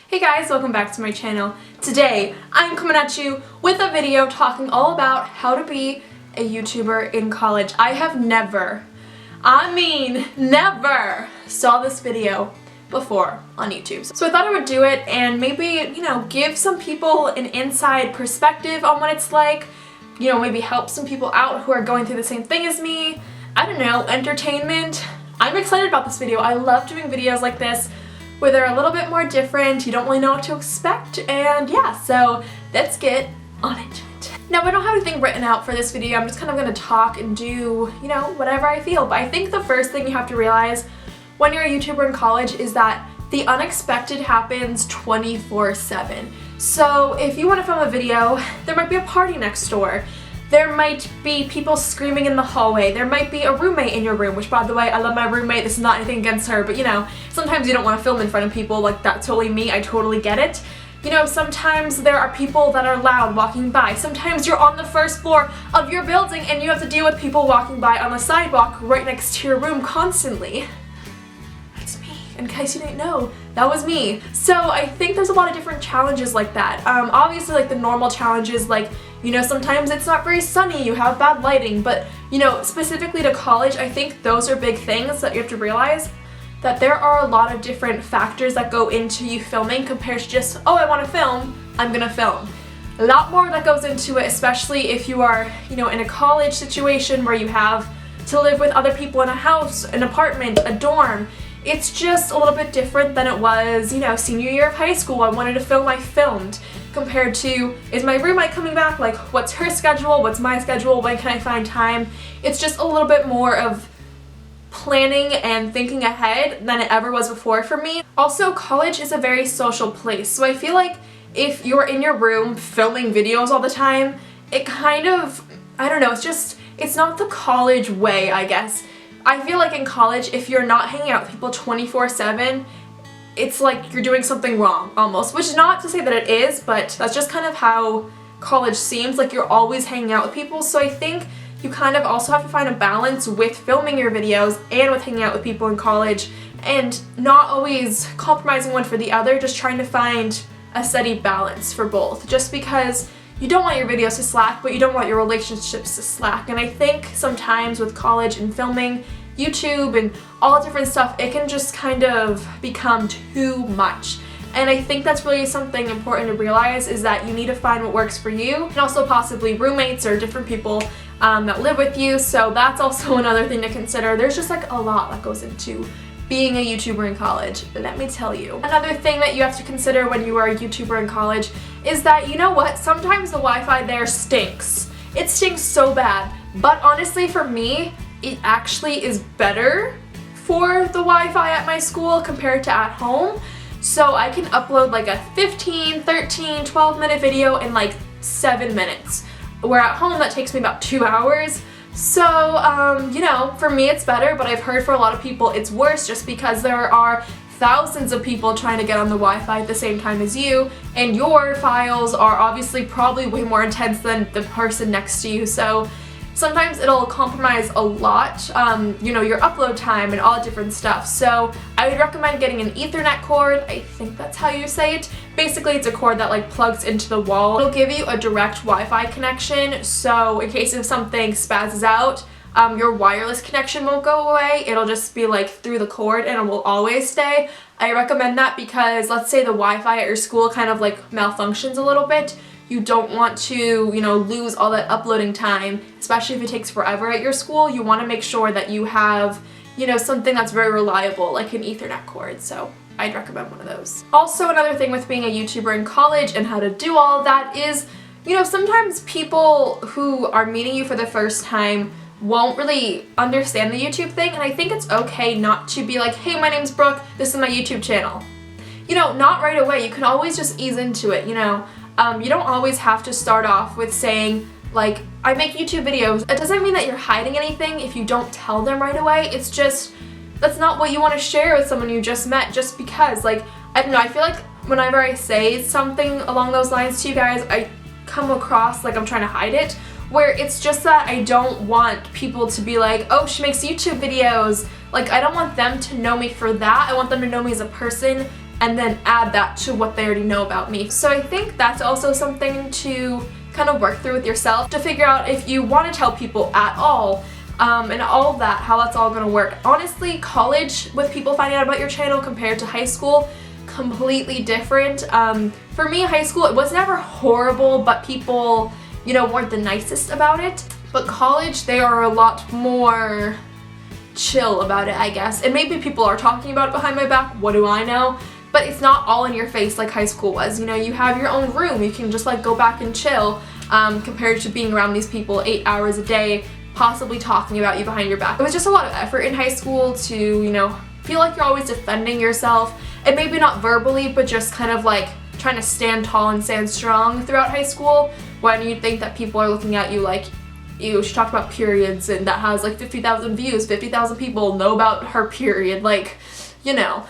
Hey guys, welcome back to my channel. Today, I'm coming at you with a video talking all about how to be a YouTuber in college. I have never saw this video before on YouTube. So I thought I would do it and maybe, give some people an inside perspective on what it's like, maybe help some people out who are going through the same thing as me. I don't know, entertainment. I'm excited about this video. I love doing videos like this where they're a little bit more different, you don't really know what to expect, and yeah, so let's get on into it. Now, I don't have anything written out for this video, I'm just kind of going to talk and do, whatever I feel, but I think the first thing you have to realize when you're a YouTuber in college is that the unexpected happens 24/7. So if you want to film a video, there might be a party next door. There might be people screaming in the hallway. There might be a roommate in your room, which, by the way, I love my roommate. This is not anything against her, but sometimes you don't want to film in front of people. Like, that's totally me. I totally get it. Sometimes there are people that are loud walking by. Sometimes you're on the first floor of your building and you have to deal with people walking by on the sidewalk right next to your room constantly. That's me. In case you didn't know, that was me. So I think there's a lot of different challenges like that. Obviously, like the normal challenges, like, sometimes it's not very sunny, you have bad lighting, but, specifically to college, I think those are big things that you have to realize, that there are a lot of different factors that go into you filming compared to just, oh, I want to film, I'm gonna film. A lot more that goes into it, especially if you are, in a college situation where you have to live with other people in a house, an apartment, a dorm. It's just a little bit different than it was, senior year of high school. I wanted to film, I filmed. Compared to, is my roommate coming back? Like, what's her schedule? What's my schedule? When can I find time? It's just a little bit more of planning and thinking ahead than it ever was before for me. Also, college is a very social place, so I feel like if you're in your room filming videos all the time, it kind of, I don't know, it's not the college way, I guess. I feel like in college, if you're not hanging out with people 24/7, it's like you're doing something wrong, almost. Which is not to say that it is, but that's just kind of how college seems, like you're always hanging out with people. So I think you kind of also have to find a balance with filming your videos and with hanging out with people in college, and not always compromising one for the other, just trying to find a steady balance for both. Just because you don't want your videos to slack, but you don't want your relationships to slack. And I think sometimes with college and filming, YouTube and all different stuff, it can just kind of become too much. And I think that's really something important to realize, is that you need to find what works for you, and also possibly roommates or different people that live with you. So that's also another thing to consider. There's just like a lot that goes into being a YouTuber in college, let me tell you. Another thing that you have to consider when you are a YouTuber in college is that, sometimes the Wi-Fi there stinks. It stinks so bad, but honestly for me, it actually is better for the Wi-Fi at my school compared to at home. So I can upload like a 15, 13, 12-minute video in like 7 minutes, where at home that takes me about 2 hours. So, for me it's better, but I've heard for a lot of people it's worse, just because there are thousands of people trying to get on the Wi-Fi at the same time as you, and your files are obviously probably way more intense than the person next to you. So sometimes it'll compromise a lot, your upload time and all that different stuff. So I would recommend getting an Ethernet cord. I think that's how you say it. Basically, it's a cord that like plugs into the wall. It'll give you a direct Wi-Fi connection, so in case if something spazzes out, your wireless connection won't go away. It'll just be like through the cord and it will always stay. I recommend that because let's say the Wi-Fi at your school kind of like malfunctions a little bit. You don't want to, lose all that uploading time, especially if it takes forever at your school. You want to make sure that you have, something that's very reliable, like an Ethernet cord. So I'd recommend one of those. Also, another thing with being a YouTuber in college and how to do all of that is, sometimes people who are meeting you for the first time won't really understand the YouTube thing, and I think it's okay not to be like, hey, my name's Brooke, this is my YouTube channel. Not right away. You can always just ease into it, you don't always have to start off with saying, like, I make YouTube videos. It doesn't mean that you're hiding anything if you don't tell them right away. It's just, that's not what you want to share with someone you just met, just because, like, I don't know, I feel like whenever I say something along those lines to you guys, I come across like I'm trying to hide it, where it's just that I don't want people to be like, oh, she makes YouTube videos. Like, I don't want them to know me for that. I want them to know me as a person and then add that to what they already know about me. So I think that's also something to kind of work through with yourself, to figure out if you want to tell people at all, and all of that, how that's all going to work. Honestly, college, with people finding out about your channel compared to high school, completely different. For me, high school, it was never horrible, but people, you know, weren't the nicest about it. But college, they are a lot more chill about it, I guess. And maybe people are talking about it behind my back, what do I know? But it's not all in your face like high school was. You know, you have your own room, you can just like go back and chill, compared to being around these people 8 hours a day, possibly talking about you behind your back. It was just a lot of effort in high school to, you know, feel like you're always defending yourself, and maybe not verbally, but just kind of like trying to stand tall and stand strong throughout high school, when you think that people are looking at you like, ew, she talked about periods and that has like 50,000 views, 50,000 people know about her period, like, you know,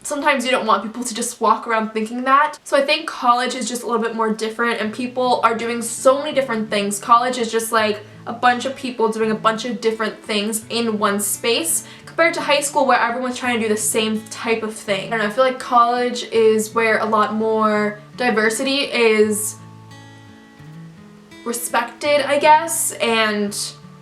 sometimes you don't want people to just walk around thinking that. So I think college is just a little bit more different, and people are doing so many different things. College is just like a bunch of people doing a bunch of different things in one space, compared to high school where everyone's trying to do the same type of thing. I don't know, I feel like college is where a lot more diversity is respected, I guess, and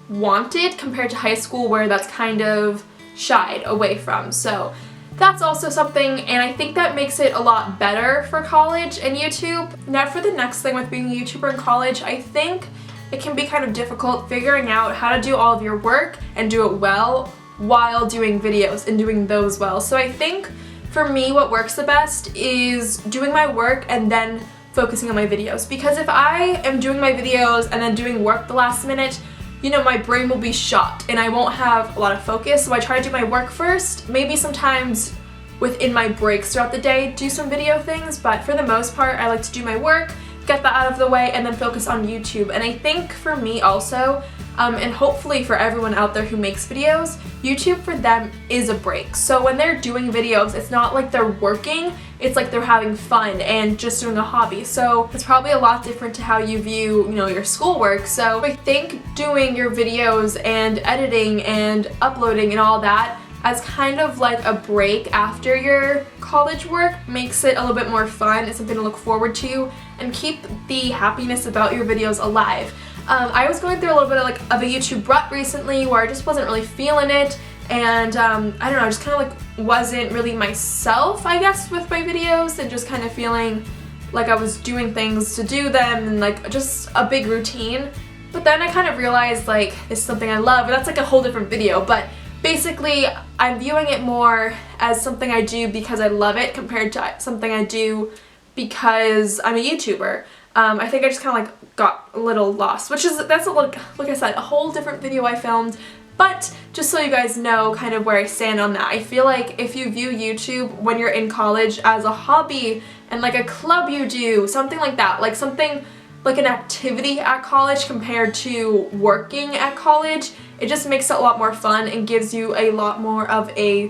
wanted, compared to high school where that's kind of shied away from. So that's also something, and I think that makes it a lot better for college and YouTube. Now for the next thing with being a YouTuber in college, I think it can be kind of difficult figuring out how to do all of your work and do it well while doing videos and doing those well. So I think for me what works the best is doing my work and then focusing on my videos, because if I am doing my videos and then doing work the last minute, you know, my brain will be shot and I won't have a lot of focus. So I try to do my work first, maybe sometimes within my breaks throughout the day do some video things, but for the most part I like to do my work, get that out of the way, and then focus on YouTube. And I think for me also, and hopefully for everyone out there who makes videos, YouTube for them is a break. So when they're doing videos, it's not like they're working, it's like they're having fun and just doing a hobby. So it's probably a lot different to how you view, you know, your schoolwork. So I think doing your videos and editing and uploading and all that as kind of like a break after your college work makes it a little bit more fun. It's something to look forward to and keep the happiness about your videos alive. I was going through a little bit of a YouTube rut recently where I just wasn't really feeling it, and I don't know, I just kind of like wasn't really myself, I guess, with my videos, and just kind of feeling like I was doing things to do them and like just a big routine. But then I kind of realized like it's something I love, and that's like a whole different video, but basically I'm viewing it more as something I do because I love it compared to something I do because I'm a YouTuber. I think I just kind of like got a little lost, that's like I said, a whole different video I filmed. But just so you guys know kind of where I stand on that, I feel like if you view YouTube when you're in college as a hobby and like a club you do, something like that, like something like an activity at college compared to working at college, it just makes it a lot more fun and gives you a lot more of a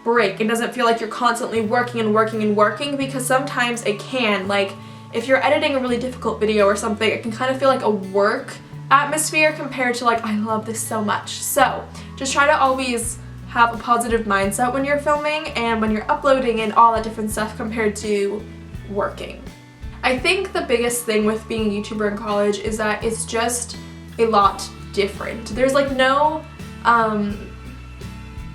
break. It doesn't feel like you're constantly working and working and working, because sometimes it can, like if you're editing a really difficult video or something, it can kind of feel like a work atmosphere compared to like, I love this so much. So just try to always have a positive mindset when you're filming and when you're uploading and all that different stuff compared to working. I think the biggest thing with being a YouTuber in college is that it's just a lot different. There's like no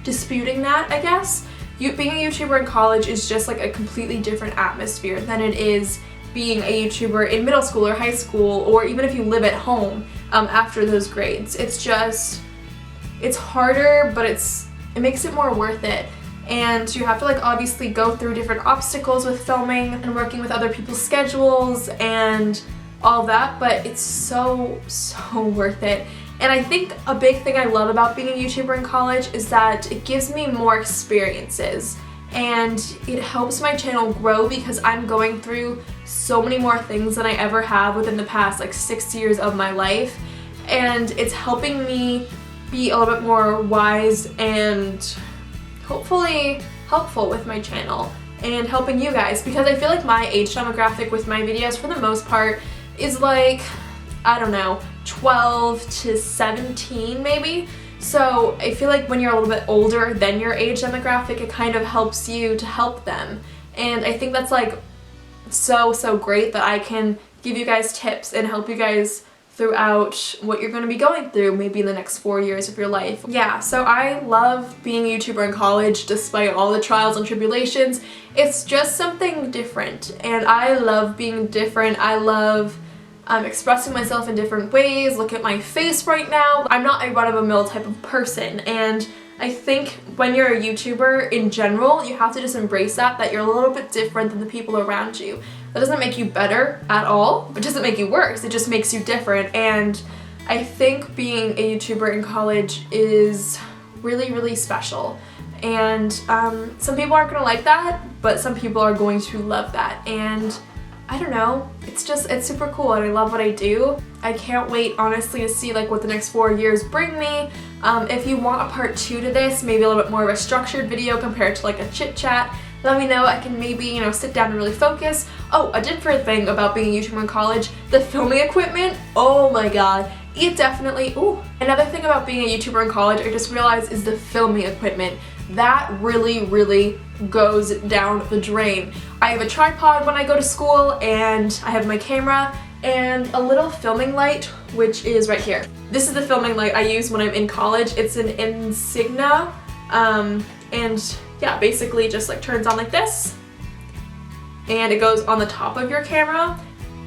disputing that, I guess. Being a YouTuber in college is just like a completely different atmosphere than it is being a YouTuber in middle school or high school, or even if you live at home after those grades. It's harder, but it makes it more worth it. And you have to like obviously go through different obstacles with filming and working with other people's schedules and all of that, but it's so worth it. And I think a big thing I love about being a YouTuber in college is that it gives me more experiences, and it helps my channel grow because I'm going through so many more things than I ever have within the past like 6 years of my life, and it's helping me be a little bit more wise and hopefully helpful with my channel and helping you guys, because I feel like my age demographic with my videos for the most part is like, I don't know, 12 to 17 maybe. So I feel like when you're a little bit older than your age demographic, it kind of helps you to help them and I think that's like so great that I can give you guys tips and help you guys throughout what you're going to be going through maybe in the next 4 years of your life. Yeah, so I love being a YouTuber in college despite all the trials and tribulations. It's just something different, and I love being different. I love expressing myself in different ways. Look at my face right now. I'm not a run-of-the-mill type of person, and I think when you're a YouTuber in general, you have to just embrace that you're a little bit different than the people around you. That doesn't make you better at all. It doesn't make you worse. It just makes you different. And I think being a YouTuber in college is really special. And some people aren't gonna like that, but some people are going to love that. And I don't know, it's super cool, and I love what I do. I can't wait, honestly, to see like what the next 4 years bring me. If you want a part 2 to this, maybe a little bit more of a structured video compared to like a chit chat, let me know. I can maybe, you know, sit down and really focus. Oh, a different thing about being a YouTuber in college, the filming equipment, oh my god. It definitely, ooh. Another thing about being a YouTuber in college I just realized is the filming equipment. That really goes down the drain. I have a tripod when I go to school, and I have my camera and a little filming light, which is right here. This is the filming light I use when I'm in college. It's an Insignia, and yeah, basically just like turns on like this, and it goes on the top of your camera.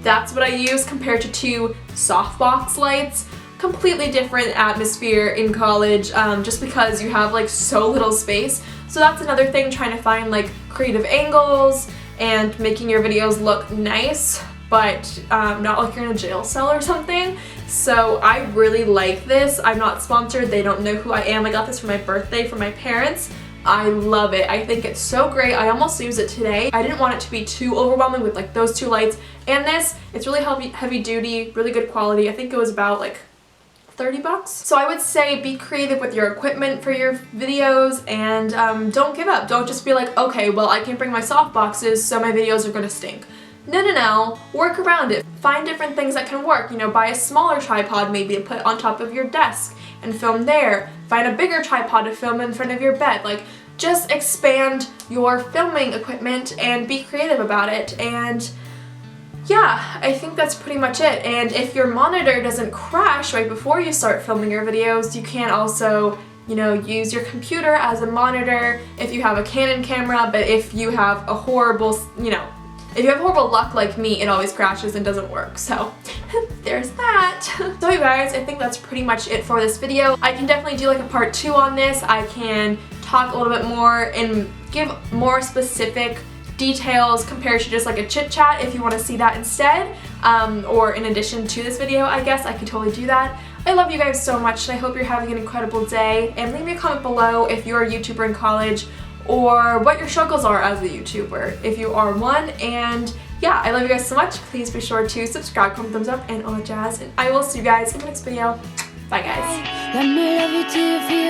That's what I use compared to 2 softbox lights. Completely different atmosphere in college, just because you have like so little space. So that's another thing, trying to find like creative angles and making your videos look nice, but not like you're in a jail cell or something. So I really like this. I'm not sponsored. They don't know who I am. I got this for my birthday from my parents. I love it. I think it's so great. I almost used it today. I didn't want it to be too overwhelming with like those 2 lights and this. It's really heavy duty, really good quality. I think it was about like 30 bucks. So I would say be creative with your equipment for your videos, and don't give up. Don't just be like, okay, well, I can't bring my soft boxes, so my videos are gonna stink. No. Work around it. Find different things that can work. You know, buy a smaller tripod maybe to put on top of your desk and film there. Find a bigger tripod to film in front of your bed. Like, just expand your filming equipment and be creative about it. And yeah, I think that's pretty much it. And if your monitor doesn't crash right before you start filming your videos, you can also, you know, use your computer as a monitor if you have a Canon camera. But if you have a horrible, you know, if you have horrible luck like me, it always crashes and doesn't work. So there's that. So you guys, I think that's pretty much it for this video. I can definitely do like a part 2 on this. I can talk a little bit more and give more specific details compared to just like a chit chat if you want to see that instead, or in addition to this video. I guess I could totally do that. I love you guys so much, and I hope you're having an incredible day, and leave me a comment below if you're a YouTuber in college or what your struggles are as a YouTuber if you are one. And yeah, I love you guys so much. Please be sure to subscribe, comment, thumbs up, and all that jazz, and I will see you guys in the next video. Bye guys.